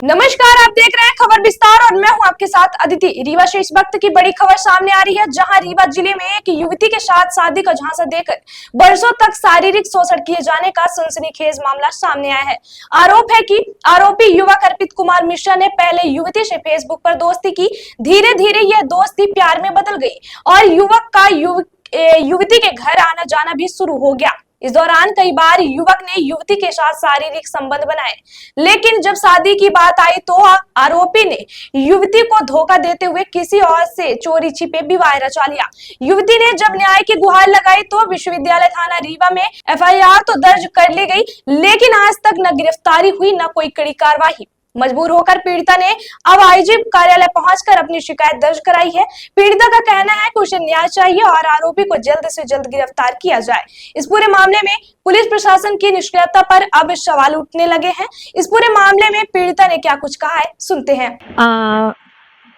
नमस्कार, आप देख रहे हैं खबर विस्तार और मैं हूं आपके साथ अदिति। रीवा से इस वक्त की बड़ी खबर सामने आ रही है, जहां रीवा जिले में एक युवती के साथ शादी का झांसा देकर बरसों तक शारीरिक शोषण किए जाने का सनसनीखेज मामला सामने आया है। आरोप है कि आरोपी युवक अर्पित कुमार मिश्रा ने पहले युवती से फेसबुक पर दोस्ती की। धीरे धीरे यह दोस्ती प्यार में बदल गई और युवक का युवती के घर आना जाना भी शुरू हो गया। इस दौरान कई बार युवक ने युवती के साथ शारीरिक संबंध बनाए, लेकिन जब शादी की बात आई तो आरोपी ने युवती को धोखा देते हुए किसी और से चोरी छिपे विवाह रचा लिया। युवती ने जब न्याय की गुहार लगाई तो विश्वविद्यालय थाना रीवा में एफआईआर तो दर्ज कर ली गई, लेकिन आज तक न गिरफ्तारी हुई न कोई कड़ी कार्रवाई। मजबूर होकर पीड़िता ने अब आईजी कार्यालय पहुंचकर अपनी शिकायत दर्ज कराई है। पीड़िता का कहना है कि उसे न्याय चाहिए और आरोपी को जल्द से जल्द गिरफ्तार किया जाए। इस पूरे मामले में पुलिस प्रशासन की निष्क्रियता पर अब सवाल उठने लगे हैं। इस पूरे मामले में पीड़िता ने क्या कुछ कहा है, सुनते हैं।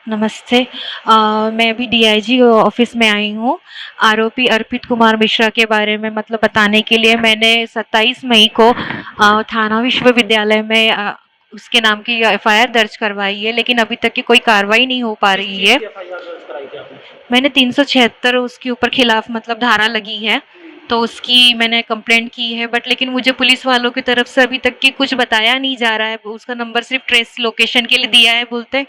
नमस्ते। मैं अभी डीआईजी ऑफिस में आई हूँ। आरोपी अर्पित कुमार मिश्रा के बारे में मतलब बताने के लिए मैंने 27 मई को थाना विश्वविद्यालय में उसके नाम की एफआईआर दर्ज करवाई है, लेकिन अभी तक की कोई कार्रवाई नहीं हो पा रही है। मैंने 376 उसके ऊपर खिलाफ मतलब धारा लगी है, तो उसकी मैंने कंप्लेंट की है, बट लेकिन मुझे पुलिस वालों की तरफ से अभी तक की कुछ बताया नहीं जा रहा है। उसका नंबर सिर्फ ट्रेस लोकेशन के लिए दिया है, बोलते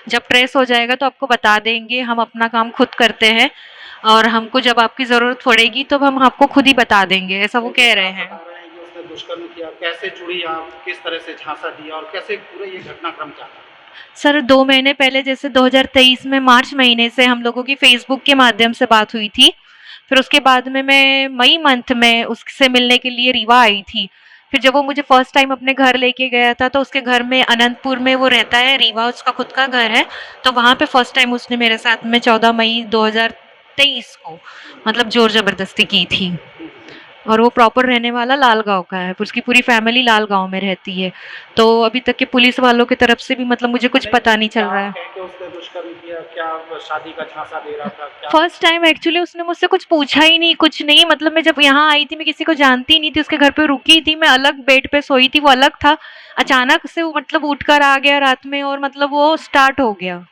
जब ट्रेस हो जाएगा तो आपको बता देंगे, हम अपना काम खुद करते हैं और हमको जब आपकी ज़रूरत पड़ेगी तो हम आपको खुद ही बता देंगे, ऐसा वो कह रहे हैं। दुष्कर्म किया, कैसे जुड़ी आप, किस तरह से झांसा दिया और कैसे पूरा ये घटनाक्रम चला? सर 2 महीने पहले जैसे 2023 में मार्च महीने से हम लोगों की फेसबुक के माध्यम से बात हुई थी। फिर उसके बाद में मैं मई मंथ में उससे मिलने के लिए रीवा आई थी। फिर जब वो मुझे फर्स्ट टाइम अपने घर लेके गया था तो उसके घर में अनंतपुर में वो रहता है, रीवा उसका खुद का घर है, तो वहाँ पे फर्स्ट टाइम उसने मेरे साथ में 14 मई 2023 को मतलब ज़ोर ज़बरदस्ती की थी। और वो प्रॉपर रहने वाला लाल गाँव का है, उसकी पूरी फैमिली लाल गाँव में रहती है। तो अभी तक के पुलिस वालों की तरफ से भी मतलब मुझे कुछ पता नहीं चल रहा है। उसने दुष्कर्म किया, क्या शादी का झांसा दे रहा था, क्या? फर्स्ट टाइम एक्चुअली उसने मुझसे कुछ पूछा ही नहीं, कुछ नहीं। मतलब मैं जब यहाँ आई थी मैं किसी को जानती नहीं थी, उसके घर पे रुकी थी, मैं अलग बेड पे सोई थी, वो अलग था। अचानक से वो मतलब उठकर आ गया रात में और मतलब वो स्टार्ट हो गया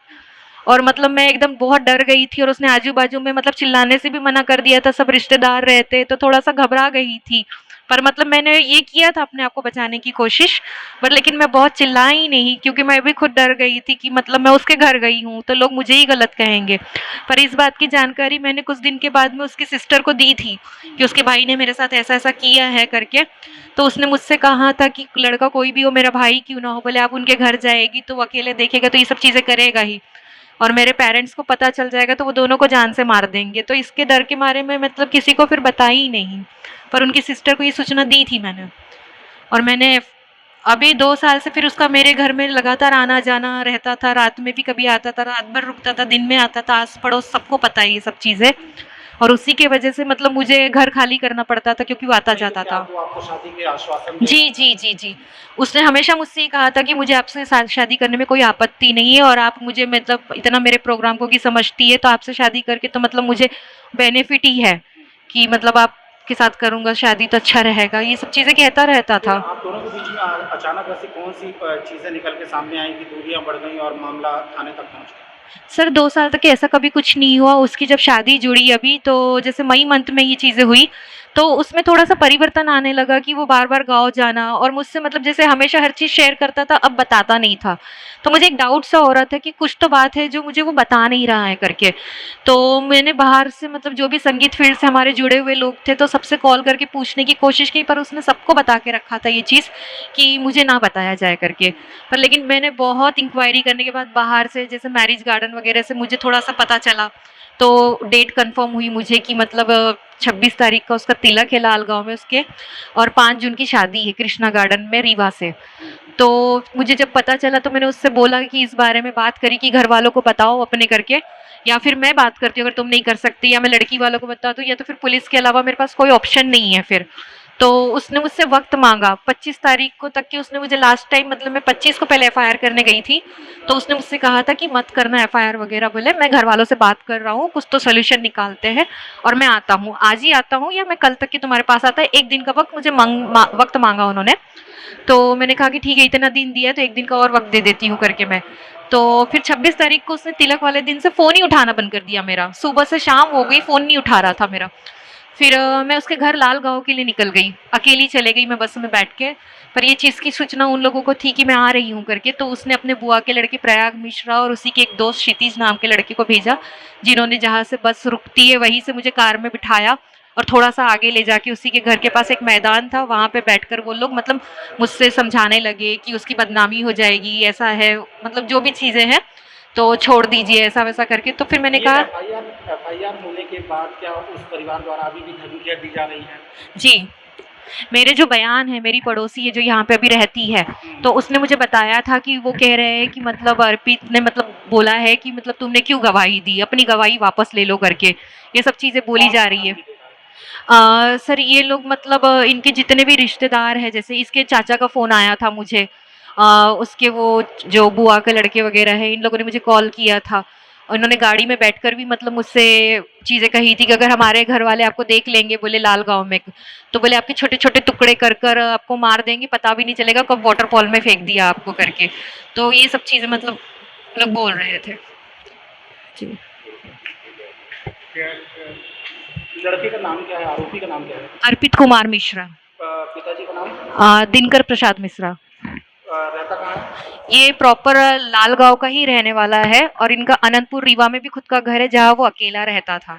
और मतलब मैं एकदम बहुत डर गई थी और उसने आजू-बाजू में मतलब चिल्लाने से भी मना कर दिया था, सब रिश्तेदार रहते तो थोड़ा-सा घबरा गई थी। पर मतलब मैंने ये किया था अपने आप को बचाने की कोशिश, बट लेकिन मैं बहुत चिल्लाई नहीं क्योंकि मैं भी खुद डर गई थी कि मतलब मैं उसके घर गई हूँ तो लोग मुझे ही गलत कहेंगे। पर इस बात की जानकारी मैंने कुछ दिन के बाद में उसकी सिस्टर को दी थी कि उसके भाई ने मेरे साथ ऐसा-ऐसा किया है करके। तो उसने मुझसे कहा था कि लड़का कोई भी हो, मेरा भाई क्यों ना हो, भले आप उनके घर जाएगी तो वो अकेले देखेगा तो ये सब चीज़ें करेगा ही। और मेरे पेरेंट्स को पता चल जाएगा तो वो दोनों को जान से मार देंगे, तो इसके डर के मारे में मतलब किसी को फिर बताई ही नहीं। पर उनकी सिस्टर को ये सूचना दी थी मैंने। और मैंने अभी 2 साल से फिर उसका मेरे घर में लगातार आना-जाना रहता था, रात में भी कभी आता था, रात भर रुकता था, दिन में आता था, आस-पड़ोस सबको पता है ये सब चीज़ें। और उसी की वजह से मतलब मुझे घर खाली करना पड़ता था क्योंकि वो आता-जाता था। वो आपको शादी के आश्वासन जी। उसने हमेशा मुझसे ये कहा था कि मुझे आपसे शादी करने में कोई आपत्ति नहीं है और आप मुझे मतलब इतना मेरे प्रोग्राम को की समझती है, तो आपसे शादी करके तो मतलब मुझे बेनिफिट ही है कि मतलब आपके साथ करूँगा शादी तो अच्छा रहेगा, ये सब चीज़ें कहता रहता था। आप दोनों के बीच में अचानक ऐसी कौन-सी चीज़ें निकल के सामने आई कि दूरियां बढ़ गई और मामला थाने तक पहुँच गया? सर 2 साल तक ऐसा कभी कुछ नहीं हुआ। उसकी जब शादी जुड़ी अभी तो जैसे मई मंथ में ये चीज़ें हुई, तो उसमें थोड़ा-सा परिवर्तन आने लगा कि वो बार-बार गाँव जाना और मुझसे मतलब जैसे हमेशा हर चीज़ शेयर करता था, अब बताता नहीं था। तो मुझे एक डाउट सा हो रहा था कि कुछ तो बात है जो मुझे वो बता नहीं रहा है करके। तो मैंने बाहर से मतलब जो भी संगीत फ़ील्ड से हमारे जुड़े हुए लोग थे, तो सबसे कॉल करके पूछने की कोशिश की, पर उसने सबको बता के रखा था ये चीज़ कि मुझे ना बताया जाए करके। पर लेकिन मैंने बहुत इंक्वायरी करने के बाद बाहर से जैसे मैरिज गार्डन वगैरह से मुझे थोड़ा-सा पता चला, तो डेट कंफर्म हुई मुझे कि मतलब 26 तारीख का उसका तिलक है लाल गाँव में उसके और 5 जून की शादी है कृष्णा गार्डन में रीवा से। तो मुझे जब पता चला तो मैंने उससे बोला कि इस बारे में बात करी कि घर वालों को बताओ अपने करके, या फिर मैं बात करती हूँ अगर तुम नहीं कर सकती, या मैं लड़की वालों को बता दूँ, या तो फिर पुलिस के अलावा मेरे पास कोई ऑप्शन नहीं है फिर। तो उसने मुझसे वक्त मांगा 25 तारीख को तक कि उसने मुझे लास्ट टाइम मतलब मैं 25 को पहले एफआईआर करने गई थी, तो उसने मुझसे कहा था कि मत करना एफआईआर वगैरह, बोले मैं घर वालों से बात कर रहा हूँ, कुछ तो सोल्यूशन निकालते हैं और मैं आता हूँ, आज ही आता हूँ या मैं कल तक की तुम्हारे पास आता है, एक दिन का वक्त मुझे वक्त मांगा उन्होंने। तो मैंने कहा कि ठीक है, इतना दिन दिया है तो एक दिन का और वक्त दे देती हूँ करके मैं। तो फिर 26 तारीख को उसने तिलक वाले दिन से फ़ोन ही उठाना बंद कर दिया मेरा, सुबह से शाम हो गई फ़ोन नहीं उठा रहा था मेरा। फिर मैं उसके घर लाल गाँव के लिए निकल गई, अकेली चले गई मैं बस में बैठ के। पर ये चीज़ की सूचना उन लोगों को थी कि मैं आ रही हूँ करके, तो उसने अपने बुआ के लड़के प्रयाग मिश्रा और उसी के एक दोस्त क्षितिज नाम के लड़के को भेजा, जिन्होंने जहाँ से बस रुकती है वहीं से मुझे कार में बिठाया और थोड़ा-सा आगे ले जाके उसी के घर के पास एक मैदान था, वहाँ पे बैठकर वो लोग मतलब मुझसे समझाने लगे कि उसकी बदनामी हो जाएगी, ऐसा है, मतलब जो भी चीज़ें हैं, तो छोड़ दीजिए ऐसा-वैसा करके। तो फिर मैंने ये कहा एफआईआर होने के बाद क्या उस परिवार द्वारा अभी भी धमकियाँ दी जा रही हैं? जी, मेरे जो बयान है, मेरी पड़ोसी है जो यहाँ पे अभी रहती है, तो हुँ। उसने मुझे बताया था कि वो कह रहे हैं कि मतलब अर्पित ने मतलब बोला है कि मतलब तुमने क्यों गवाही दी, अपनी गवाही वापस ले लो करके, ये सब चीज़ें बोली कौन जा रही है। धमकी देता है? सर ये लोग मतलब इनके जितने भी रिश्तेदार हैं, जैसे इसके चाचा का फ़ोन आया था मुझे, उसके वो जो बुआ के लड़के वगैरह हैं, इन लोगों ने मुझे कॉल किया था। और इन्होंने गाड़ी में बैठकर भी मतलब मुझसे चीज़ें कही थी कि अगर हमारे घर वाले आपको देख लेंगे, बोले लाल गाँव में, तो बोले आपके छोटे-छोटे टुकड़े कर कर आपको मार देंगे, पता भी नहीं चलेगा कब वाटरफॉल में फेंक दिया आपको करके। तो ये सब चीज़ें मतलब लोग बोल रहे थे। जी। क्या लड़के का नाम क्या है? आरोपी का नाम क्या है? अर्पित कुमार मिश्रा। पिताजी का नाम? दिनकर प्रसाद मिश्रा। रहता कहाँ है? ये प्रॉपर लाल गाँव का ही रहने वाला है और इनका अनंतपुर रीवा में भी खुद का घर है जहाँ वो अकेला रहता था।